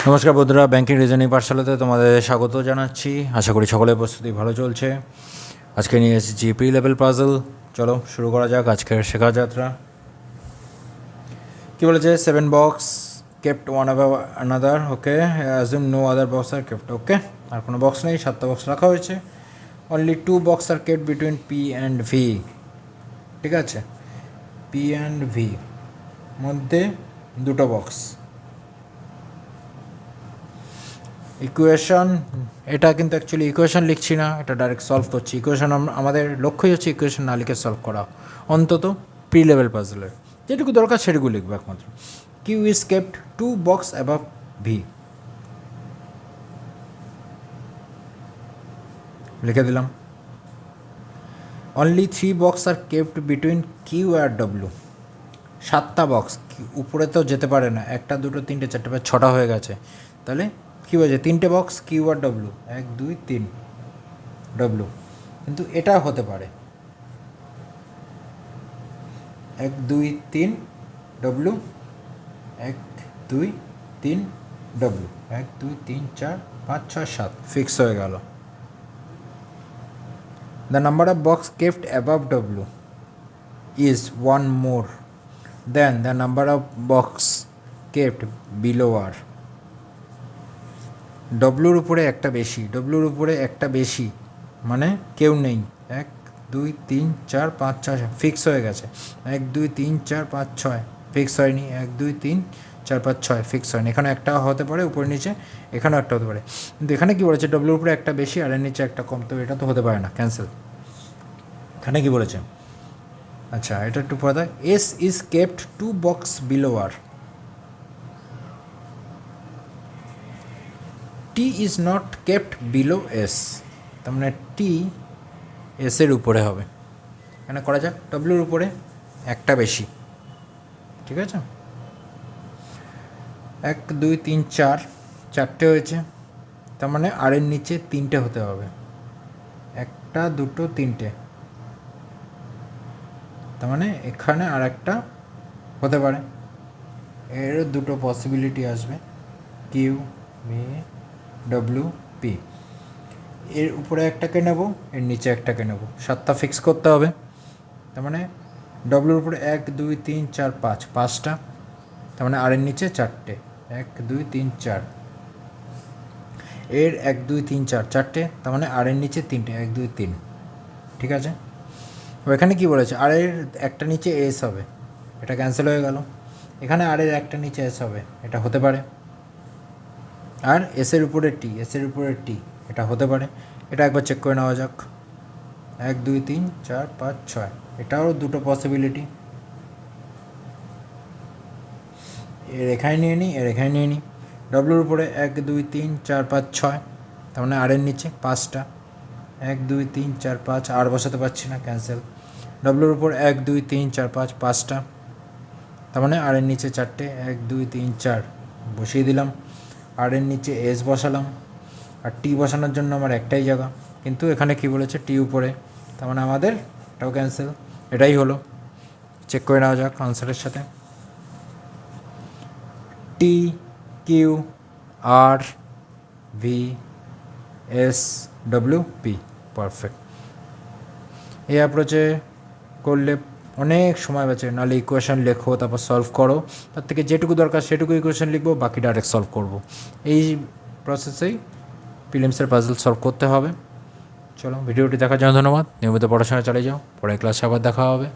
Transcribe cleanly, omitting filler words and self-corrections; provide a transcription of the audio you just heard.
নমস্কার বন্ধুরা, banking reasoning পাঠশালাতে তোমাদের স্বাগত জানাচ্ছি। আশা করি সকলের প্রস্তুতি ভালো চলছে। আজকে নিয়ে এসেছি প্রি লেভেল পাজল। চলো শুরু করা যাক আজকের শেখা যাত্রা। কী বলেছে? 7 box kept one above another. Okay, assume no other box are kept. Okay, আর কোনো বক্স নেই, 7টা বক্স রাখা হয়েছে। Only 2 box are kept between P and V. ঠিক আছে, পি অ্যান্ড ভি মধ্যে 2টো বক্স। ইকুয়েশন, এটা কিন্তু অ্যাকচুয়ালি ইকুয়েশন লিখছি না, এটা ডাইরেক্ট সলভ করছি। ইকুয়েশন আমাদের লক্ষ্যই হচ্ছে ইকুয়েশন না লিখে সলভ করা, অন্তত প্রি লেভেল পাজলের যেটুকু দরকার সেটুকু লিখবো একমাত্র। Q is kept 2 box above V, লিখে দিলাম। Only 3 box are kept between Q আর ডব্লিউ। 7টা বক্স, উপরে তো যেতে পারে না, 1 2 3 4 5 6টা হয়ে গেছে। তাহলে কী হয়েছে? 3টে বক্স কিউ আর ডব্লিউ, 1 2 3 ডব্লিউ। কিন্তু এটা হতে পারে 1 2 3 ডব্লিউ, 1 2 3 ডব্লিউ, 1 2 3 4 5 6 7 ফিক্স হয়ে গেল। The number of box kept above W is 1 more than the number of box kept below R. ডব্লুর উপরে একটা বেশি, ডব্লুর উপরে একটা বেশি মানে কেউ নেই। 1 2 3 4 5 6 ফিক্স হয়ে গেছে। 1 2 3 4 5 6 ফিক্স হয়নি। 1 2 3 4 5 6 ফিক্স হয়নি। এখানে একটা হতে পারে উপরে নিচে, এখানেও একটা হতে পারে। কিন্তু এখানে কী বলেছে? ডব্লুর উপরে একটা বেশি আর এর নিচে একটা কম, তো এটা তো হতে পারে না, ক্যান্সেল। এখানে কি বলেছে? আচ্ছা, এটা একটু পড়া। S is kept 2 box below R. T is not kept below S, তার মানে টি এসের উপরে হবে। এখানে করা যাক, ডব্লিউর উপরে একটা বেশি। ঠিক আছে, 1 2 3 4 4টে হয়েছে, তার মানে আর এর নিচে 3টে হতে হবে। 1 2 3টে, তার মানে এখানে আর একটা হতে পারে। এরও 2টো পসিবিলিটি আসবে, কিউ ভি ডব্লিউ পি। এর উপরে একটাকে নেব, এর নিচে একটাকে নেব, 7টা ফিক্স করতে হবে। তার মানে ডব্লিউর উপরে 1 2 3 4 5 5টা, তার মানে আর এর নিচে 4টে, 1 2 3 4। এর 1 2 3 4 4টে, তার মানে আর এর নিচে 3টে, 1 2 3। ঠিক আছে, এখানে কী বলেছে? আর এর একটা নিচে এস হবে, এটা ক্যান্সেল হয়ে গেল। এখানে আর এর একটা নিচে এস হবে, এটা হতে পারে। আর এসের উপরে টি, এসের উপরে টি, এটা হতে পারে। এটা একবার চেক করে নেওয়া যাক। 1 2 3 4 5 6, এটাও 2টো পসিবিলিটি। এর এখানে নিয়ে নিই, এর এখানে নিয়ে নিই। ডব্লুর উপরে 1 2 3 4 5 6, তার মানে আর এর নিচে 5টা, 1 2 3 4 5, আর বসাতে পারছি না, ক্যান্সেল। ডব্লুর উপর 1 2 3 4 5 5টা, তার মানে আর এর নিচে 4টে, 1 2 3 4 বসিয়ে দিলাম। আর এর নিচে এস বসালাম, আর টি বসানোর জন্য আমার একটাই জায়গা, কিন্তু এখানে কি বলেছে? টি উপরে, তার মানে আমাদের এটাও ক্যান্সেল। এটাই হলো, চেক করে নেওয়া যাক আনসারের সাথে। T Q R V S W P, perfect. এই অ্যাপ্রোচে করলে অনেক সময় বাঁচে। নাহলে ইকুয়েশন লেখো, তারপর সলভ করো, তার থেকে যেটুকু দরকার সেটুকু ইকুয়েশন লিখবো, বাকি ডাইরেক্ট সলভ করব। এই প্রসেসেই প্রিলিমসের পাজল সলভ করতে হবে। চলো, ভিডিওটি দেখার জন্য ধন্যবাদ। নিয়মিত পড়াশোনা চালিয়ে যাও, পরে ক্লাসে আবার দেখা হবে।